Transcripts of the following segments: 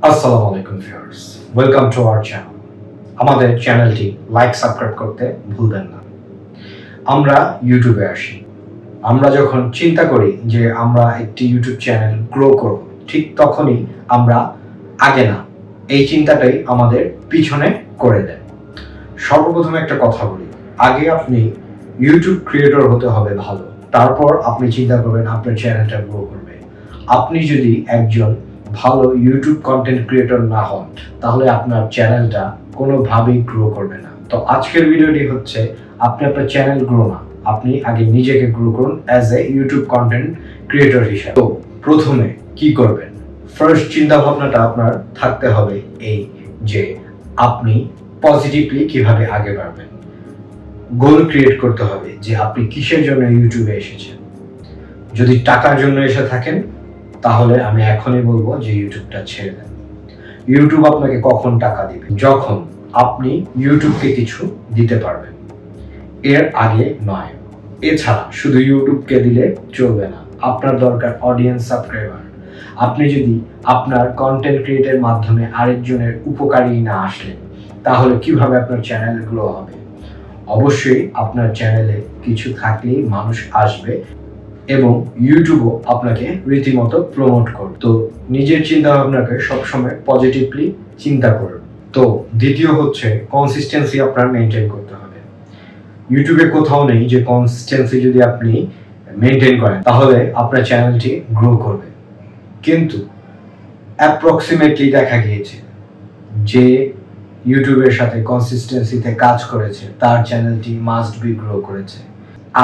আসসালামু আলাইকুম viewers, welcome to our channel. আমাদের চ্যানেলটি লাইক সাবস্ক্রাইব করতে ভুলবেন না। আমরা ইউটিউবে আসি, আমরা যখন চিন্তা করি যে আমরা একটি ইউটিউব চ্যানেল গ্রো করব, ঠিক তখনই আমরা আগে না, এই চিন্তাটাই আমাদের পিছনে করে দেয়। সর্বপ্রথম একটা কথা বলি, আগে আপনি ইউটিউব ক্রিয়েটর হতে হবে ভালো, তারপর আপনি চিন্তা করবেন আপনার চ্যানেলটা গ্রো করবে। আপনি যদি একজন ভালো ইউটিউব কন্টেন্ট ক্রিয়েটর না হন, তাহলে আপনার চ্যানেলটা কোনোভাবেই গ্রো করবে না। তো আজকের ভিডিওটি হচ্ছে আপনি আপনার চ্যানেল গ্রো না, আপনি আগে নিজেকে গ্রো করুন as a YouTube content creator হিসাবে। তো প্রথমে কি করবেন, ফার্স্ট চিন্তা ভাবনাটা আপনার থাকতে হবে এই যে আপনি পজিটিভলি কিভাবে আগে বাড়বেন। গোল ক্রিয়েট করতে হবে যে আপনি কিসের জন্য ইউটিউবে এসেছেন। যদি টাকার জন্য এসে থাকেন, তাহলে আমি এখনই বলবো যে ইউটিউবটা ছেড়ে দেন। ইউটিউব আপনাকে কখন টাকা দিবে? যখন আপনি ইউটিউবকে কিছু দিতে পারবেন, এর আগে নয়। এছাড়া শুধু ইউটিউবকে দিলে চলবে না, আপনার দরকার অডিয়েন্স, সাবস্ক্রাইবার। আপনি যদি আপনার কন্টেন্ট ক্রিয়েটের মাধ্যমে আরেকজনের উপকারী না আসলেন, তাহলে কিভাবে আপনার চ্যানেল গ্রো হবে? অবশ্যই আপনার চ্যানেলে কিছু থাকলেই মানুষ আসবে এবং ইউটিউবও আপনাকে রীতিমতো প্রমোট করবে। তো নিজের চিন্তা ভাবনাকে সবসময় পজিটিভলি চিন্তা করুন। তো দ্বিতীয় হচ্ছে কনসিস্টেন্সি আপনার মেনটেন করতে হবে। ইউটিউবে কোথাও নেই যে কনসিস্টেন্সি যদি আপনি মেনটেন করেন তাহলে আপনার চ্যানেলটি গ্রো করবে, কিন্তু অ্যাপ্রক্সিমেটলি দেখা গিয়েছে যে ইউটিউবের সাথে কনসিস্টেন্সিতে কাজ করেছে তার চ্যানেলটি মাস্ট বি গ্রো করেছে।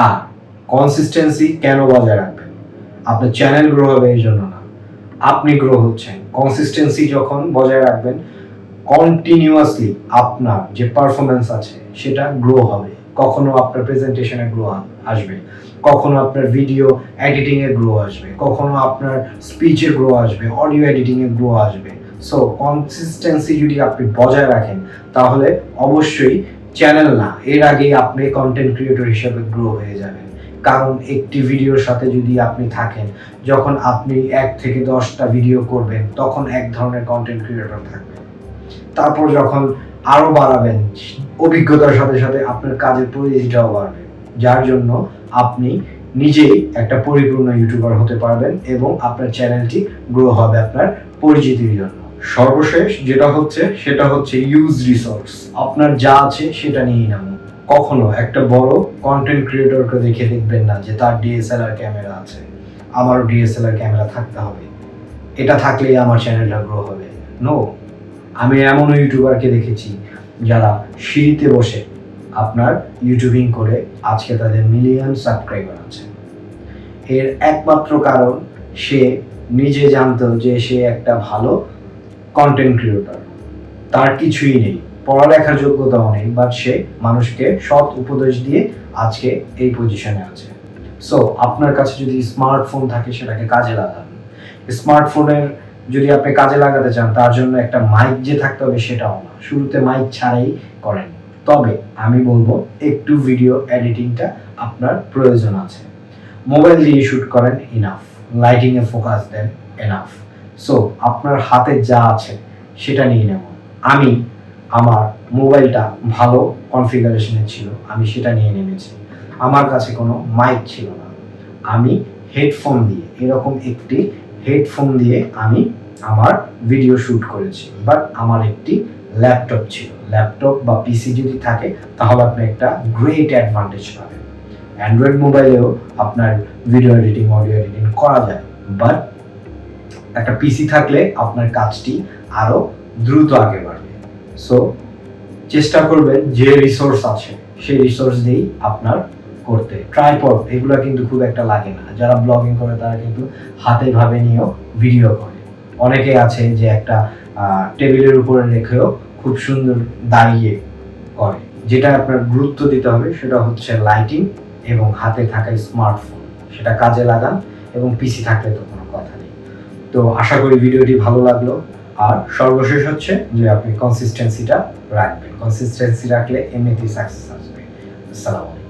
আর কনসিস্টেন্সি কেন বজায় রাখবেন? আপনার চ্যানেল গ্রো হবে এই জন্য না, আপনি গ্রো হচ্ছেন। কনসিস্টেন্সি যখন বজায় রাখবেন, কন্টিনিউয়াসলি আপনার যে পারফরমেন্স আছে সেটা গ্রো হবে। কখনো আপনার প্রেজেন্টেশনে গ্রো আসবে, কখনো আপনার ভিডিও এডিটিংয়ে গ্রো আসবে, কখনো আপনার স্পিচে গ্রো আসবে, অডিও এডিটিংয়ে গ্রো আসবে। সো কনসিস্টেন্সি যদি আপনি বজায় রাখেন, তাহলে অবশ্যই চ্যানেল না, এর আগেই আপনি কন্টেন্ট ক্রিয়েটর হিসেবে গ্রো হয়ে যাবেন। কারণ একটি ভিডিওর সাথে যদি আপনি থাকেন, যখন আপনি 1 থেকে 10টা ভিডিও করবেন, তখন এক ধরনের কন্টেন্ট ক্রিয়েটর থাকবে। তারপর যখন আরো বাড়াবেন, অভিজ্ঞতার সাথে সাথে আপনার কাজের পরিধিটাও বাড়বে, যার জন্য আপনি নিজেই একটা পরিপূর্ণ ইউটিউবার হতে পারবেন এবং আপনার চ্যানেলটি গ্রো হবে আপনার পরিচিতির জন্য। সর্বশেষ যেটা হচ্ছে সেটা হচ্ছে ইউজ রিসোর্স। আপনার যা আছে সেটা নিয়েই নামুন। কখনো একটা বড় কন্টেন্ট ক্রিয়েটরকে দেখে দেখবেন না যে তার ডিএসএলআর ক্যামেরা আছে, আমারও ডিএসএলআর ক্যামেরা থাকতে হবে, এটা থাকলেই আমার চ্যানেলটা গ্রো হবে। নো, আমি এমন ইউটিউবারকে দেখেছি যারা সিঁড়িতে বসে আপনার ইউটিউবিং করে আজকে তাদের মিলিয়ন সাবস্ক্রাইবার আছে। এর একমাত্র কারণ সে নিজে জানতো যে সে একটা ভালো কন্টেন্ট ক্রিয়েটর, তার কিছুই নেই, পড়ালেখার যোগ্যতাও নেই, বাট সে মানুষকে সৎ উপদেশ দিয়ে আজকে এই পজিশনে আছে। সো আপনার কাছে যদি স্মার্টফোন থাকে, সেটাকে কাজে লাগান। স্মার্টফোনের যদি আপনি কাজে লাগাতে চান, তার জন্য একটা মাইক যে থাকতে হবে সেটাও না, শুরুতে মাইক ছাড়াই করেন। তবে আমি বলবো একটু ভিডিও এডিটিংটা আপনার প্রয়োজন আছে। মোবাইল দিয়ে শুট করেন, ইনাফ। লাইটিংয়ে ফোকাস দেন, এনাফ। সো আপনার হাতে যা আছে সেটা নিয়ে নেব। আমি আমার মোবাইলটা ভালো কনফিগারেশনে ছিল, আমি সেটা নিয়ে নেমেছি। আমার কাছে কোনো মাইক ছিল না, আমি হেডফোন দিয়ে, এরকম একটি হেডফোন দিয়ে আমি আমার ভিডিও শ্যুট করেছি। বাট আমার একটি ল্যাপটপ ছিল। ল্যাপটপ বা পিসি যদি থাকে, তাহলে আপনি একটা গ্রেট অ্যাডভান্টেজ পাবেন। অ্যান্ড্রয়েড মোবাইলেও আপনার ভিডিও এডিটিং, অডিও এডিটিং করা যায়, বাট একটা পিসি থাকলে আপনার কাজটি আরও দ্রুত আগে বাড়বে। সো চেষ্টা করবেন যে রিসোর্স আছে সেই রিসোর্স দিয়েই আপনার করতে। ট্রাইপড এগুলো কিন্তু খুব একটা লাগে না, যারা ব্লগিং করে তারা কিন্তু হাতে ভাবে নিয়েও ভিডিও করে। অনেকে আছে যে একটা টেবিলের উপরে রেখেও খুব সুন্দর দাঁড়িয়ে করে। যেটা আপনার গুরুত্ব দিতে হবে সেটা হচ্ছে লাইটিং এবং হাতে থাকা স্মার্টফোন, সেটা কাজে লাগান, এবং পিসি থাকলে তো কোনো কথা নেই। তো আশা করি ভিডিওটি ভালো লাগলো। আর সর্বশেষ হচ্ছে যে আপনি কনসিস্টেন্সিটা রাখবেন। কনসিস্টেন্সি রাখলে এমনিতেই সাকসেস আসবে। আসসালামু আলাইকুম।